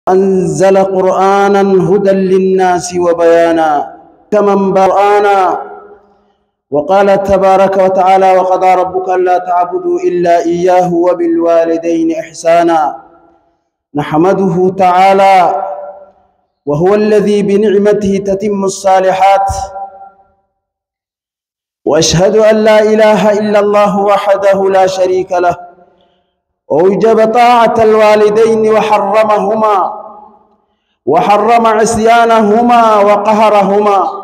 أنزل قرآنا هدى للناس وبيانا كمن قرآنا. وقال تبارك وتعالى: وقضى ربك ألا تعبدوا إلا إياه وبالوالدين إحسانا. نحمده تعالى وهو الذي بنعمته تتم الصالحات، وأشهد أن لا إله إلا الله وحده لا شريك له، وأوجب طاعة الوالدين وحرم عصيانهما وقهرهما.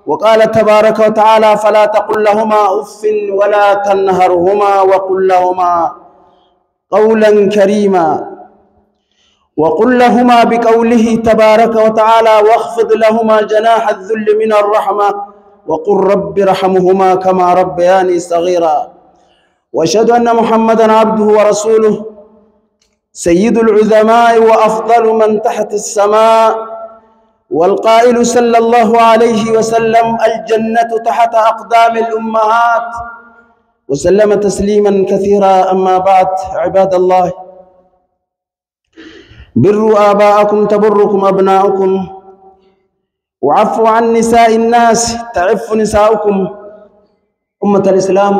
وقال تبارك وتعالى: فلا تقل لهما أف ولا تنهرهما وقل لهما قولا كريما. وقل لهما بقوله تبارك وتعالى: واخفض لهما جناح الذل من الرحمة وقل رب ارحمهما كما ربياني صغيرا. وأشهد أن محمدا عبده ورسوله سيد العظماء وأفضل من تحت السماء، والقائل صلى الله عليه وسلم: الجنة تحت أقدام الأمهات، وسلم تسليما كثيرا. أما بعد، عباد الله، بروا آباءكم تبركم أبناؤكم، وعفوا عن نساء الناس تعف نساؤكم. أمة الإسلام،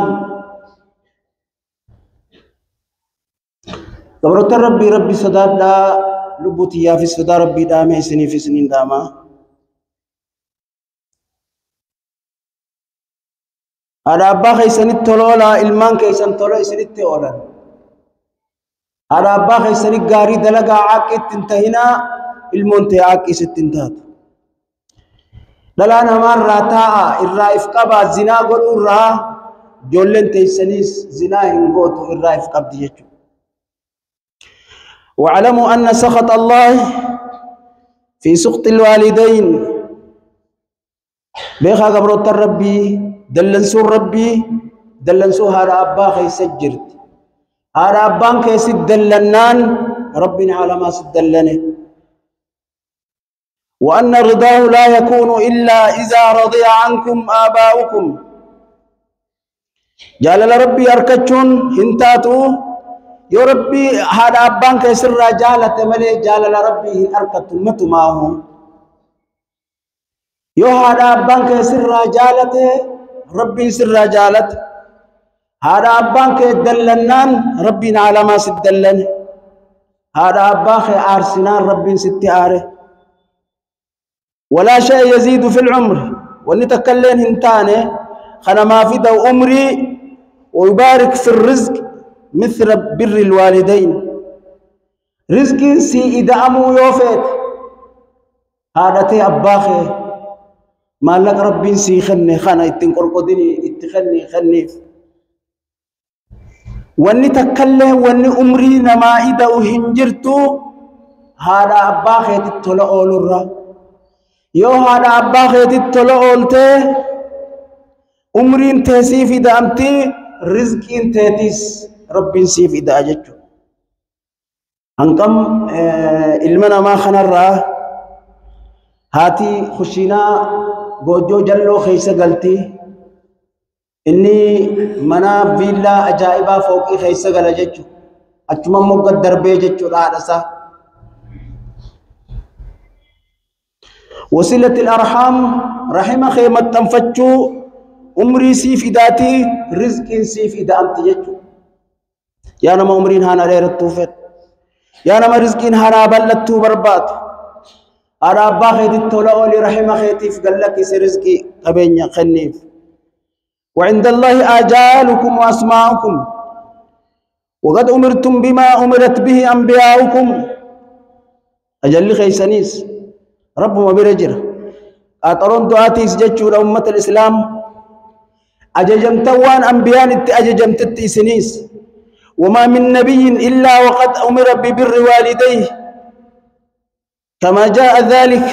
قبرت ربي صداد لبوتي يا في صدا ربي دامي سني في سنين داما. هذا أبا خيسن التولولا إلمان كيسن تولو إسن التولا. هذا أبا خيسن الغاري دلقا عاكت تنتهينا المنتهي عاكي ستنتهات. دلانا مرة تاء الرائف قبا زنا قلوا الرا جولن تيسنيس زنا هنقوتو الرائف قب ديجو. واعلموا أن سخط الله في سخط الوالدين. بيخا قبرت ربي دلنسو ربي دلنسو هذا أبا خيسجرت هذا أبان كيسد دلنان ربنا على ما سدلنه. وأن رضاه لا يكون إلا إذا رضي عنكم آباؤكم. جلال ربي أركتشون هنتاتو يا ربي هذا أبان كيسر جالة ملي جلال ربي أركت متو معهم. يا هذا أبان كيسر جالة ربي سر جالت. هذا أبان كيدلنان ربنا على ما سدلن. هذا أبان كيارسنان ربي ستياره. ولا شيء يزيد في العمر، ونتكلم هنتاني خنا ما في دو عمري ويبارك في الرزق مثل بر الوالدين. رزقي سي إدامو يوفيت هذا تي أباخي ما لك ربي سي خني خنا اتنقل قدني اتخني خنيف. ونتكلم ون عمري نما إدو هنجرتو هذا أباخي تطلع أولو. يو هذا أبا خيتي تلو أولته عمرين تسيفي دامتي رزقين تيتيس ربين سيفي دا أججو. أنكم علمنا ما خنرا هاتي خشينا بوجو جلو خيسة قلتي إني منا فيلا أجائبا فوقي خيسة قل أججو. أجمع مقد دربي ججو لا رسا. وصلة الأرحام رحمة خيمة تنفتشو عمري سيف إداتي رزق سيف إدا أنت يجو. يا نما عمرين هانا رير التوفت، يا نما رزقين هانا بلتو بربات. أرى أبا خيتي التولو لرحمة خيتي فقلك سرزقي قبين خنيف. وعند الله آجالكم وأسماؤكم، وقد أمرتم بما أمرت به أنبياؤكم. أجل خيسانيس رب ما برجر أترون دعاتي سجدوا أمة الإسلام أججمت وان أنبيان أججمت التيسنيس. وما من نبي إلا وقد أمر ببر والديه كما جاء ذلك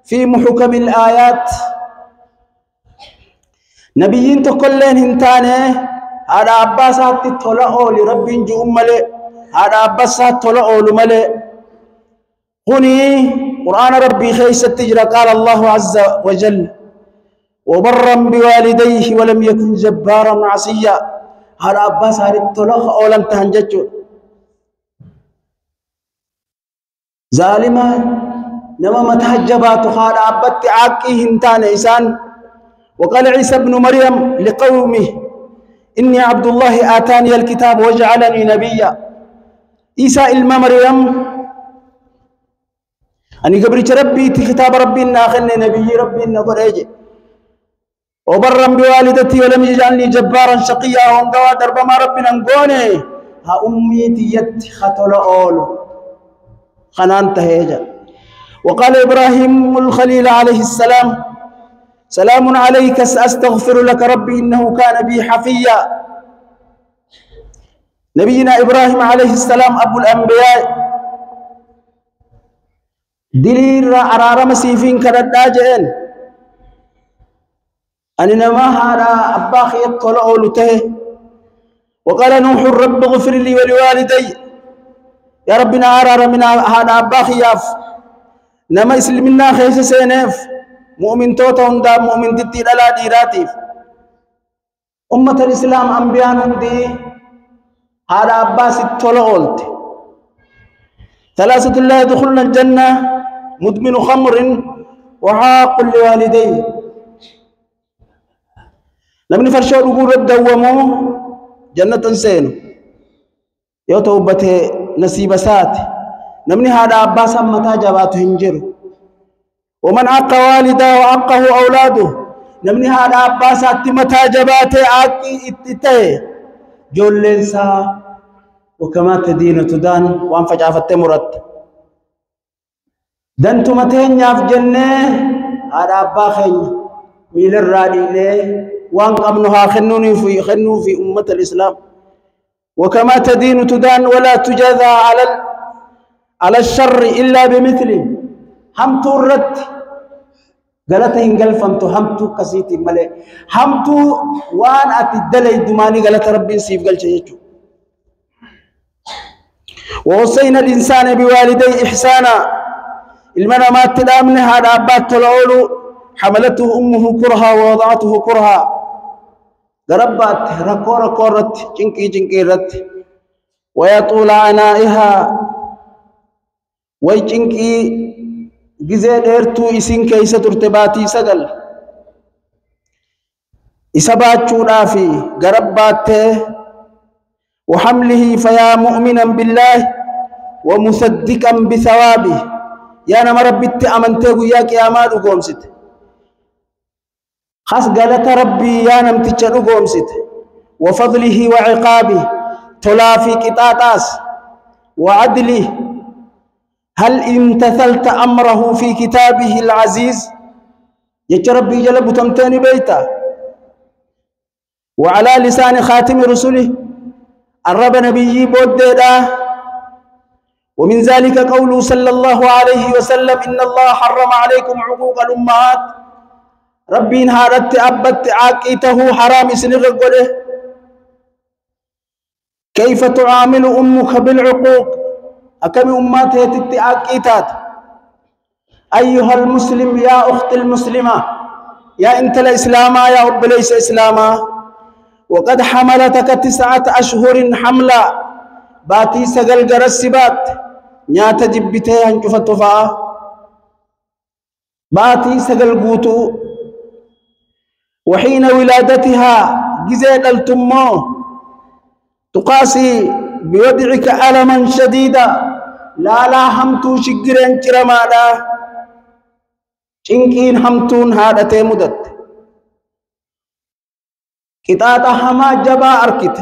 في محكم الآيات. نبيين تقولين هنتاني هذا عباسات تطلعوا لرب جو ملئ، هذا عباسات تطلعوا لملئ. هني قرآن ربي خيس التجرى قال الله عز وجل: وبرا بوالديه ولم يكن جبارا عصيا. هذا عباس هذا الطلاق أولا تهنججو ظالما نما متهجبات خال أبت عاقي هنتان إنسان. وقال عيسى ابن مريم لقومه إني عبد الله آتاني الكتاب وجعلني نبيا. عيسى إلما مريم أني قبرت ربي كتاب ربي ناخلني نبي ربي نقول أجي وبرا بوالدتي ولم يجعلني جبارا شقيا وانقوى درب ما ربنا نقوني ها أمي تيت خطل أولو خنان تهيجا. وقال إبراهيم الخليل عليه السلام سلام عليك سأستغفر لك ربي إنه كان بي حفيا. نبينا إبراهيم عليه السلام أبو الأنبياء دليل أرار مسيفين كرداجين أننا ما هذا أباخي يطلعوا لته. وقال نوح رب اغفر لي ولوالدي يا ربنا أرار من هذا أباخي ياف نما إسلمنا خيس سينف مؤمن توتا هندا مؤمن تتي لا ديراتيف أمة الإسلام أنبياء دي هذا أباس الطلعولت. ثلاثة لا يدخلون الجنة مدمن خمر وعاق لوالديه. نمني فرشوا رجول الدوامو جنة سينو يو توبته نصيب سات. نمني هذا أباس متى جبات هنجرو. ومن عق والده وعقه أولاده. نمني هذا أباس متى جباته عقي اتته جولنسا وكما تدين تدان وان فجافت مرت دنتو متين ياف جنة هذا أباخين ميل الرادي له وان قمنها خنوني في أمة الإسلام. وكما تدين تدان ولا تجازى على الشر إلا بمثله. هم تورت غلطه انقل فمتو همتو كسيتي ملي همتو وان أتدلي دماني غلط ربي سيف قل شيء. ووصينا الإنسان بوالديه إحسانا. المنا ما تدامن هذا أبات طلعولو حملته أمه كرها ووضعته كرها. قربات ركورت جنكي رت ويطول عنائها ويجنكي جزء إرتو إسين كيسة ترتباتي سجل إسبات شورا في قربات وحمله فيا مؤمنا بالله ومصدقا بثوابه. يا نما ربي أمنته يا كيامات وقومست خاص قالت ربي يا نمتجر وقومست وفضله وعقابه تلافي كتاتاس وعدله. هل امتثلت أمره في كتابه العزيز يا ربي جلب تمتاني بيتا. وعلى لسان خاتم رسله الرب نبي بوددا. ومن ذلك قوله صلى الله عليه وسلم إن الله حرم عليكم عقوق الأمهات. ربي هارت أبت عاقيته حرام سنغقله. كيف تعامل أمك بالعقوق أكم أماتها تتعاقيتات. أيها المسلم يا أخت المسلمة يا أنت الإسلاما يا أب ليس إسلاما. وقد حملتك 9 أشهر حملا باتي سقل قرسبات نيات جبتها انشوف الطفاء باتي سقل قوتو. وحين ولادتها جزيد التمو تقاسي بوضعك ألما شديدا لا همتو شجرين كرمادا شنكين همتون هذا تيمدت كتاتا هما جبا أركت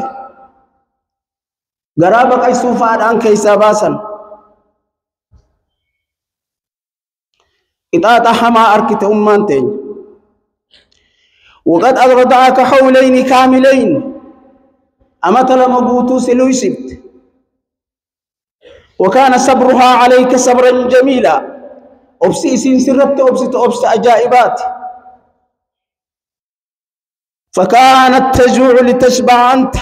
غرابك أي سوفاد أن كيسا باسا كتاتا هما أركت أمانتين. وقد أرضعك حولين كاملين أمت لمبوتو سلويسبت. وكان صبرها عليك صبرا جميلا. أبسي سنسرت أبسط أجائبات. فكانت تجوع لتشبع أنت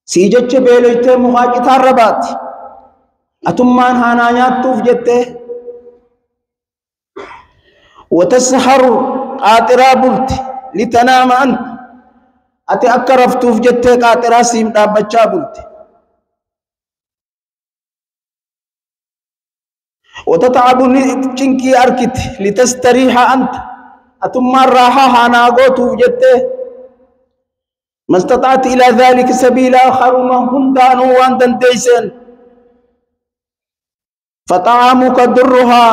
سيجت بيليت مخاجت الربات أتمان هانانيات توفجته. وتسحر قاطرا بلت لتنام أنت أتي أكرف توفجته قاطرا سيم دابتشا بلت. وتتعب تشنكي أركت لتستريح أنت أتم الراحة هناغوت وجدته ما استطعت إلى ذلك سبيلا خرما هندان وأنت ديسن فطعامك درها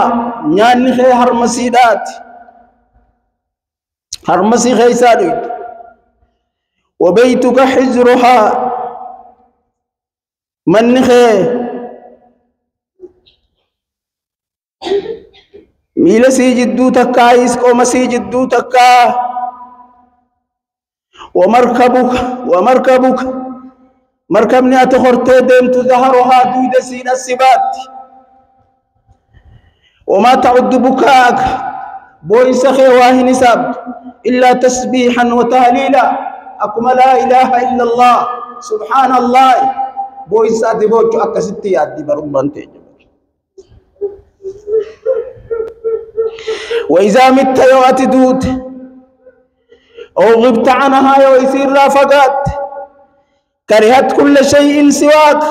نيانخي هرمسيدات هرمسي خيسادويت وبيتك حجرها منخي ميلا سيجدو تكا يسكو مسيجدو تكا ومركبك مركبني أتخرتي ديمت ظهرها دويد سين السبات وما تعد بكاك بويس خيواه نساب إلا تسبيحا وتهليلا أكما لا إله إلا الله سبحان الله بويس أدبوك أكستي أدي برمان تيجي وإذا مت يوات دود أو غبت عنها يويسير رافقات كرهت كل شيء سواك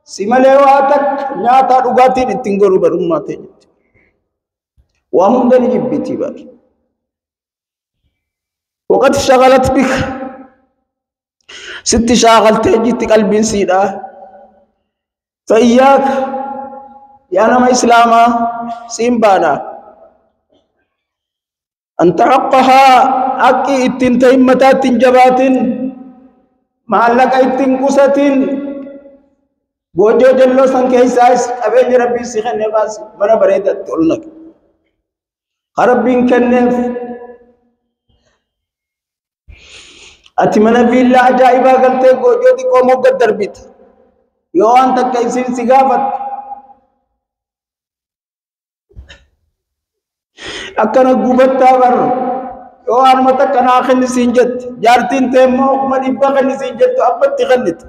سمليواتك ناتا رغاتين التنقروا برما تجد وهم دني جبتي بار وقد شغلت بك ست شاغلت جيت قلبي سيدا فإياك يا نما إسلاما سيمبانا أن تعقها أكي إتن تيمتات جبات معلق إتن قسة بوجو جلو سنكي سايس أبين ربي سيخن نباس برا بريدة تقولنك ربي كنف أتمنى في الله أجائبا قلت بوجو دي قومو قدر بيت يو أنت كيسين سيغافت أكنا قوبتا بر يو أرمتا كنا أخن سنجت جارتين تيمو مدبا خن سنجت أبت تغنت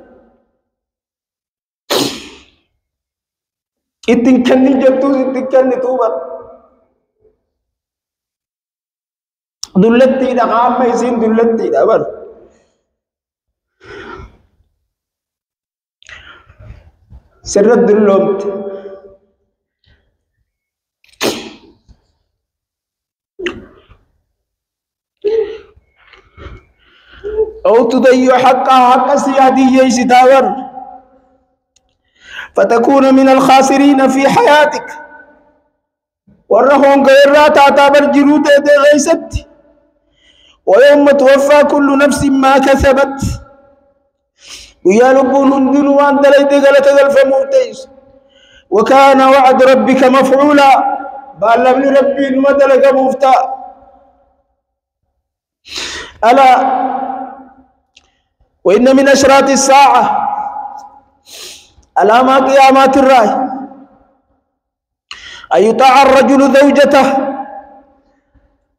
إتن كني جبتو إتن كني توبر دلتي دا قام ميسين دلتي دا بر سرد دلومت أو تضيع حقها حق سيادية ستاور فتكون من الخاسرين في حياتك ورهم غير تعتبر جرود غيست ويوم توفى كل نفس ما كسبت ويالبون هندن وان دليت غلط غلف موتيس وكان وعد ربك مفعولا بالله من ربي المدلق مفتا ألا وإن من أشراط الساعة علامة قيامات الرأي أن يطاع الرجل زوجته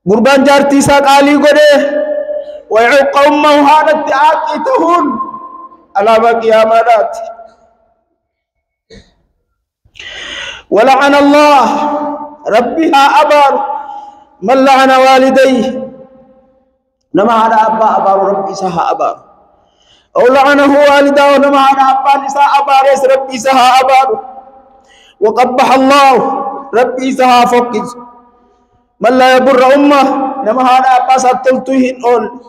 قربان جارتي ساق علي قده ويعوق أمه هانت آكيتهن علامة قيامات ولعن الله ربها أبار من لعن والديه نما على أبار ربي سها أبار أو لعنه والده ونما على أبا نساء أباريس ربي سها أبار وقبح الله ربي سها فقز من لا يبر أمه نما على أبا ستلتهن أول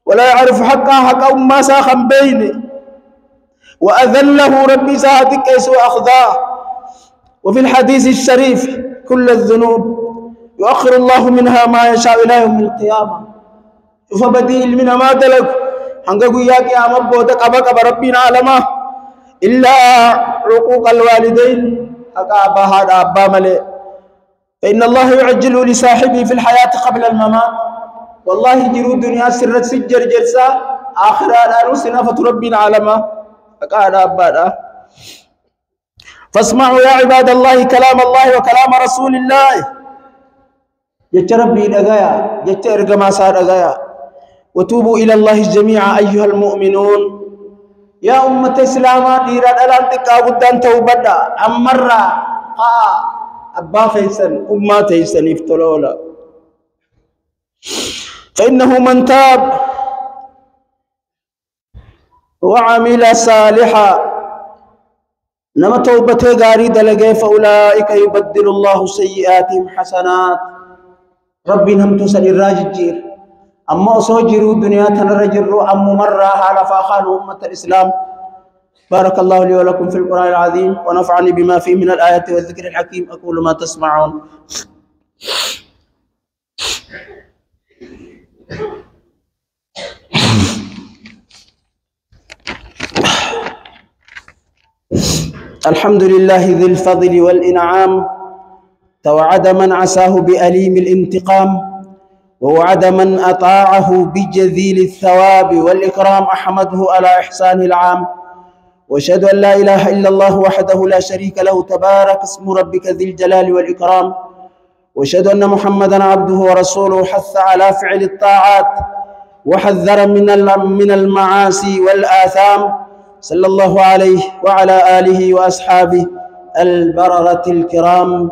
ولا يعرف حقها حق أمه ساخا بينه وأذله ربي سها تكيس وأخذاه وفي الحديث الشريف كل الذنوب يؤخر الله منها ما يشاء إلى يوم القيامة فبديل من ما دلق هنگو يا قيامة بودا قبا ربنا علما إلا عقوق الوالدين حقا أبا هذا أبا ملئ فإن الله يعجل لصاحبه في الحياة قبل الممات والله جرو دنيا سرت سجر جرسا آخر آلانو سنافة ربنا علما حقا هذا أبا فاسمعوا يا عباد الله كلام الله وكلام رسول الله جت ربي دغايا جت ارغما سا دغايا وتوبوا الى الله جميعا ايها المؤمنون يا امه الاسلام ديرا دلانت قابدان توبدا امرا ابا فيصل امه فيصل افتلولا فانه من تاب وعمل صالحا نما توبته غاري دلغي فأولئك يبدل الله سيئاتهم حسنات ربي نمتو سن الراججير أما أصوجروا الدنيا تنرجروا أم مرة على فاخان أمة الإسلام. بارك الله لي ولكم في القرآن العظيم ونفعني بما فيه من الآيات والذكر الحكيم. أقول ما تسمعون. الحمد لله ذي الفضل والإنعام توعد من عساه بأليم الانتقام ووعد من أطاعه بجزيل الثواب والإكرام. أحمده على إحسانه العام وأشهد أن لا إله إلا الله وحده لا شريك له تبارك اسم ربك ذي الجلال والإكرام. وأشهد أن محمدا عبده ورسوله حث على فعل الطاعات وحذر من المعاصي والآثام صلى الله عليه وعلى آله وأصحابه البررة الكرام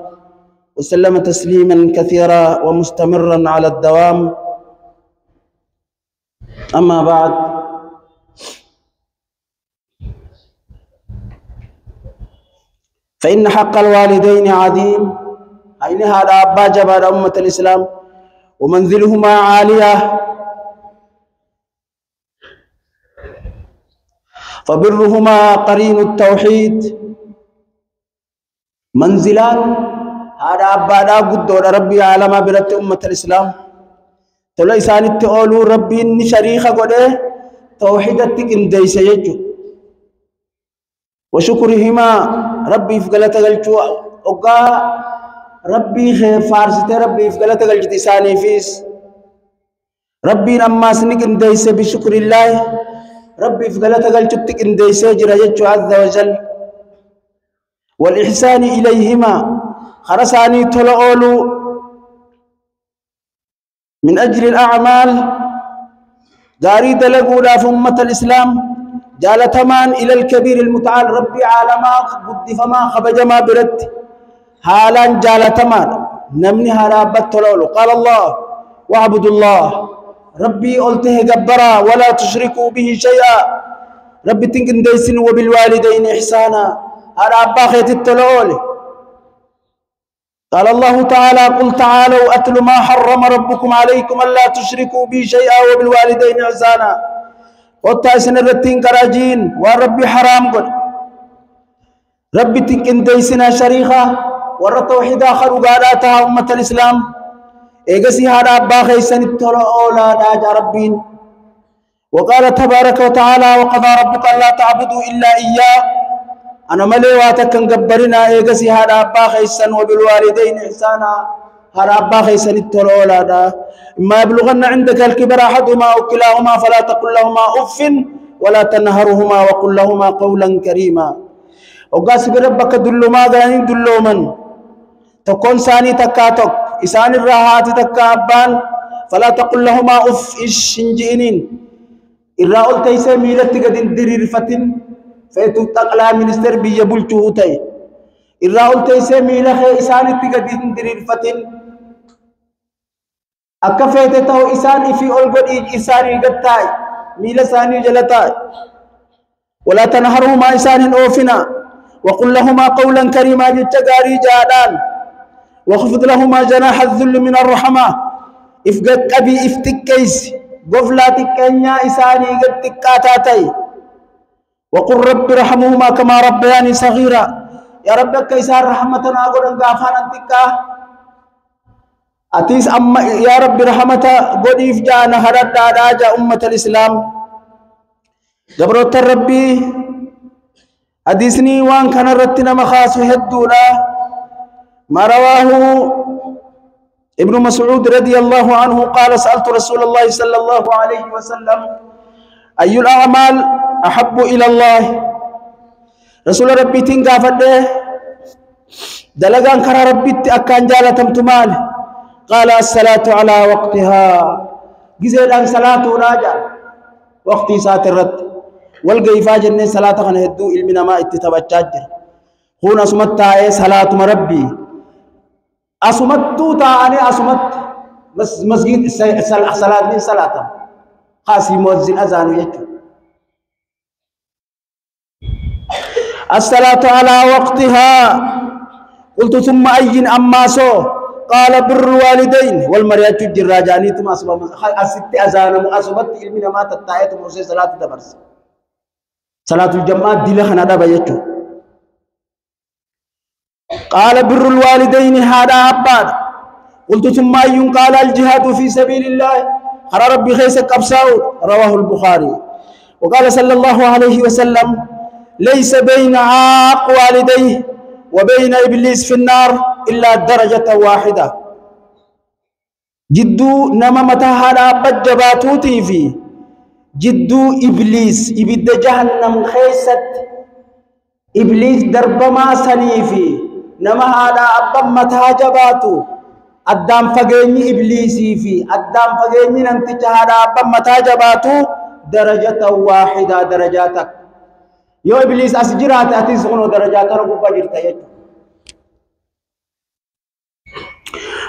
وسلم تسليما كثيرا ومستمرا على الدوام. أما بعد، فإن حق الوالدين عظيم. أين هذا أبا جبار أمة الإسلام ومنزلهما عالية، فبرهما قرين التوحيد. منزلان هذا أبا دا قدود ربي عالما برت أمة الإسلام تولى إسان التقولوا ربي إني شريخة قده توحيدتك إندي سيجو وشكرهما ربي فقلت قلتو أقا ربي فارسته ربي فقلت قلت إساني فيس ربي نما سنك إندي بشكر الله ربي فقلت قلتك إندي سيجر يجو عز وجل. والإحسان إليهما خرساني تلقولوا من أجل الأعمال داري دلقونا في أمة الإسلام جالتمان إلى الكبير المتعال ربي عالما قد فما خبجما برد حالا جالتمان نمني هرابت تلقولوا. قال الله واعبدوا الله ربي قلته جبرا ولا تشركوا به شيئا ربي تنكن ديسن وبالوالدين إحسانا هرابا خيت التلقول. قال الله تعالى قل تعالوا أتل ما حرم ربكم عليكم ألا تشركوا بي شيئا وبالوالدين إحسانا وطاسن الرتين كراجين وربي حرام قل ربي تنكن ديسنا شريخة ورطوحيد آخر وقالاتها أمة الإسلام إيقسي هذا أبا خيسان التلعولا ناجا ربين. وقال تبارك وتعالى وقضى ربك ألا تعبدوا إلا إياه أنا مليواتك نقبرنا إيقسي هذا أبا خيسان وبالوالدين إحسانا هذا أبا خيسان التلعولا دا. إما يبلغن عندك الكبر أحدهما أو كلاهما فلا تقل لهما أف ولا تنهرهما وقل لهما قولا كريما. وقاسب ربك دلو ما غانين دلو من تكون ساني تكاتك إسان الراحات تكابان فلا تقل لهما أف إش إنجئنين إلا قلت إسا ميلت قدن درير فتن فيتو تقلا منستر بيبولتو تي إلا قلت إسا ميلت إسان قدن درير فتن أكفيت تو إسان في أولغد إساني قدتاي ميل ساني جلتاي. ولا تنهرهما إسان أوفنا وقل لهما قولا كريما جتغاري جادان واخفض لهما جناح الذل من الرحمة إفقد أبي إفتكيس قفلاتك كنيا إساني قد تكاتاتي. وقل رب رحمهما كما ربياني صغيرا يا ربك إسان رحمتنا قدن قافانا تكا أتيس أما يا رب رحمتا قد إفجانا هرد راجع أمة الإسلام. جبروت ربي حديثني وان كان رتنا مخاص هدونا ما رواه ابن مسعود رضي الله عنه قال سألت رسول الله صلى الله عليه وسلم أي الأعمال أحب إلى الله رسول ربي تنقافده دلقان كرا ربي أكان جالتم تمال قال الصلاة على وقتها جزيل أن صلاة راجع وقتي سات الرد والقيفا جنة صلاة خنا هدو علمنا ما اتتبجاجر هنا سمت صلاة مربي أسمت تاني أسمت مسجد صلاة صلاة خاصي مؤذن أذان يجو الصلاة على وقتها. قلت ثم أي أما سو؟ قال بر الوالدين والمريات الجراجاني ثم أصبح أست أزان مؤسبت علمنا ما تتايت موسى صلاة دبرس صلاة الجماعة دي لخنا دبا يجو. قال بر الوالدين هذا عباد. قلت ثم أي؟ قال الجهاد في سبيل الله قال ربي خيسك أبساو. رواه البخاري. وقال صلى الله عليه وسلم ليس بين عاق والديه وبين إبليس في النار إلا درجة واحدة. جدو نما متى هذا بجباتوتي في جدو إبليس إبد جهنم خيست إبليس درب ما سنيفي نما هذا أبا متى جباتو أدام فجيني إبليسي في أدام فجيني نمتج هذا أبا متى جباتو درجة واحدة درجاتك. يو إبليس أسجرات أتيسونو درجات ربما جرتيج.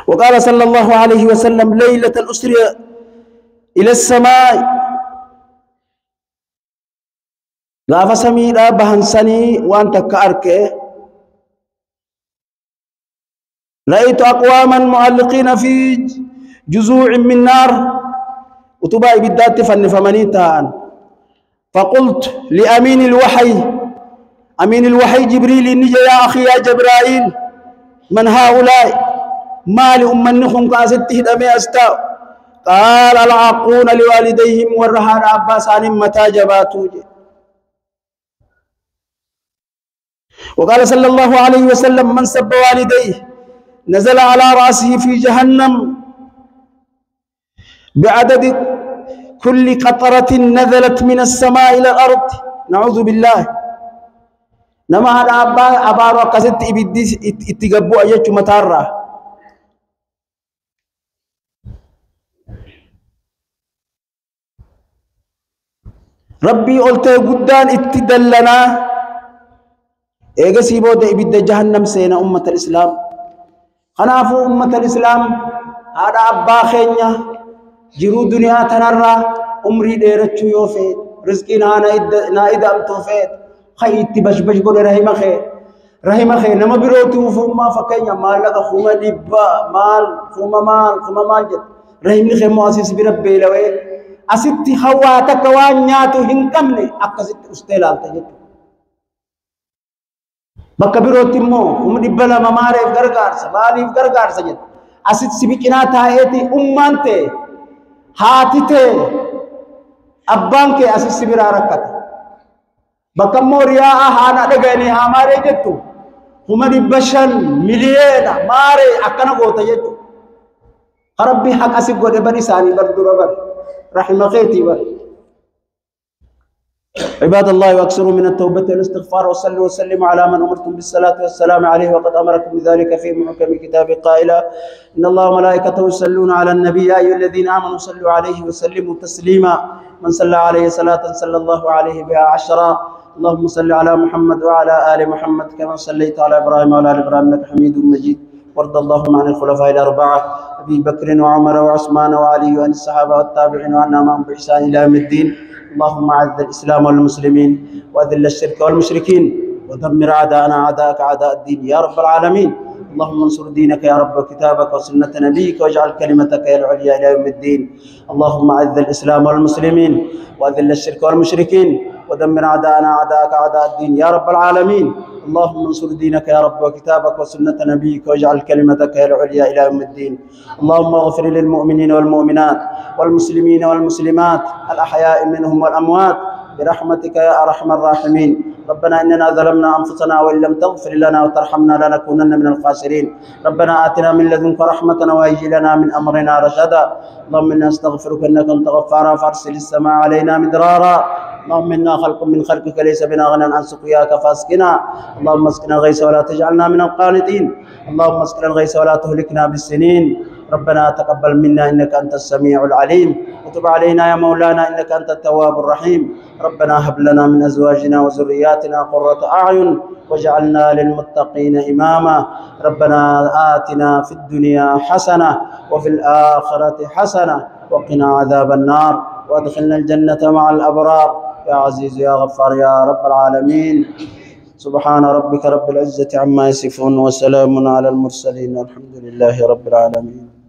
وقال صلى الله عليه وسلم ليلة الأسر إلى السماء غاف سميرا بهنسني وأنت كأرك رأيت أقواما معلقين في جذوع من نار وتباعي بالذات فمنيتان. فقلت لأمين الوحي أمين الوحي جبريل نجي يا أخي يا جبرائيل من هؤلاء ما لأمنكم كاسته دمي أستاء؟ قال العاقون لوالديهم والرهان عباسان متى جباتوج. وقال صلى الله عليه وسلم من سب والديه نزل على رأسه في جهنم بعدد كل قطرة نزلت من السماء إلى الأرض. نعوذ بالله. نما هذا أبارو قصد إبديس اتقبوا أجيش متارة. ربي قلت قدان اتدلنا إيجا سيبو دا إبدا جهنم سينا أمة الإسلام. خنافو أمة الإسلام هذا أبا خينيا جرو دنيا تنرى عمري ديرتشو يوفيت رزقي نائد أمتوفيت خيت بشبش قول رحمة خير نما بروتو فما فكينيا مالك خوما دبا مال خوما جد رحمة خير مؤسس بربي لوي أستي خواتك وانياتو هنكمني أكست استيلال تجد بكا بروتي مو خوما دبا لما ماريف غرغار سجد أست سبكنا تايتي أمانتي هاتيته أبانك أسيس براركت بكمو رياء هانا دغني هاماري جتو هم دي بشن مليون ماري أكنا قوتا جتو ربي حق أسيب قد بني ساني بردور رحمة خيتي بر. عباد الله واكثروا من التوبة والاستغفار وصلوا وسلموا على من أمرتم بالصلاة والسلام عليه وقد أمركم بذلك في محكم كتاب قائلا إن الله وملائكته يصلون على النبي يا أيها الذين آمنوا صلوا عليه وسلموا تسليما من صلى عليه صلاة صلى الله عليه بها 10. اللهم صل على محمد وعلى آل محمد كما صليت على إبراهيم وعلى آل إبراهيم إنك حميد مجيد. وارض اللهم عن الخلفاء الأربعة أبي بكر وعمر وعثمان وعلي وعن الصحابة والتابعين وعنا معهم بإحسان إلى يوم الدين. اللهم أعز الإسلام والمسلمين وأذل الشرك والمشركين ودمر أعداءنا أعداءك أعداء الدين يا رب العالمين. اللهم انصر دينك يا رب وكتابك وسنة نبيك واجعل كلمتك هي العليا إلى يوم الدين. اللهم أعز الإسلام والمسلمين وأذل الشرك والمشركين ودمر أعداءنا أعداءك أعداء الدين يا رب العالمين. اللهم انصر دينك يا رب وكتابك وسنة نبيك واجعل كلمتك هي العليا إلى يوم الدين. اللهم اغفر للمؤمنين والمؤمنات والمسلمين والمسلمات الأحياء منهم والأموات برحمتك يا أرحم الراحمين. ربنا إننا ظلمنا أنفسنا وإن لم تغفر لنا وترحمنا لنكونن من الخاسرين. ربنا آتنا من لدنك رحمة وهيئ لنا من أمرنا رشدا. اللهم إنا نستغفرك إنك أنت غفار فارسل السماء علينا مدرارا. اللهم إنا خلق من خلقك ليس بنا غنى عن سقياك فاسقنا. اللهم اسقنا الغيث ولا تجعلنا من القانطين. اللهم اسقنا الغيث ولا تهلكنا بالسنين. ربنا تقبل منا إنك أنت السميع العليم وتب علينا يا مولانا إنك أنت التواب الرحيم. ربنا هب لنا من أزواجنا وذرياتنا قرة أعين واجعلنا للمتقين إماما. ربنا آتنا في الدنيا حسنة وفي الآخرة حسنة وقنا عذاب النار وادخلنا الجنة مع الأبرار يا عزيز يا غفار يا رب العالمين. سبحان ربك رب العزة عما يصفون وسلام على المرسلين الحمد لله رب العالمين.